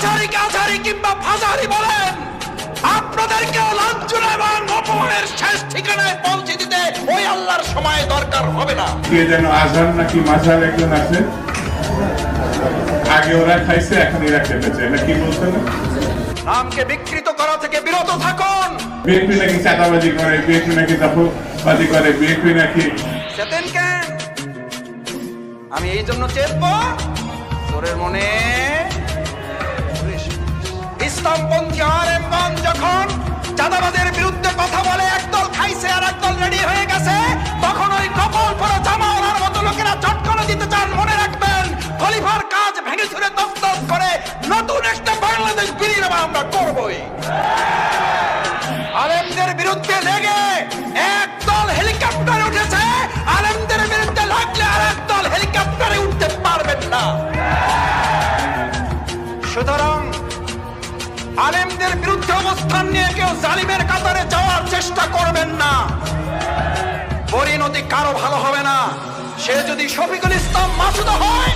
আজহারি কাজহারি কিংবা ফাজারি বলেন, আপনাদেরকেও লাঞ্ছনা এবং অপমানের শেষ ঠিকানায় পৌঁছে দিতে ওই আল্লাহর সময় দরকার হবে না। কে যেন আজহার নাকি মাঝহার একজন আছে, আগে ওরা খাইছে এখন এরা খেতেছে, এটা কি বলছেন? নামকে বিকৃত করা থেকে বিরত থাকুন। বিএনপি নাকি চাঁদাবাজি করে, বিএনপি নাকি দখলবাজি করে, বিএনপি নাকি চেতেন কেন? আমি এই জন্য চেতবো তোরের মনে ইসলামপন্থী আলেমগণ যখন চাঁদাবাজের বিরুদ্ধে কথা বলে একদল খাইছে আর একদল রেডি হয়ে গেছে, তখন ওই কপাল পরা জামাওয়ালার মতো লোকেরা চটকানো দিতে চান। মনে রাখবেন, খলিফার কাজ ভেঙে চুরে তছনছ করে নতুন একটা বাংলাদেশ বিনির্মাণ আমরা করবই। আলেমদের বিরুদ্ধে লেগে একদল হেলিকপ্টারে উঠেছে, আলেমদের বিরুদ্ধে লাগলে আর একদল হেলিকপ্টারে উঠতে পারবেন না। সুতরাং আলেমদের বিরুদ্ধে অবস্থান নিয়ে কেউ জালিমের কাতারে যাওয়ার চেষ্টা করবেন না। পরিণতি কারো ভালো হবে না। সে যদি শফিকুল ইসলাম মাসুদ হয়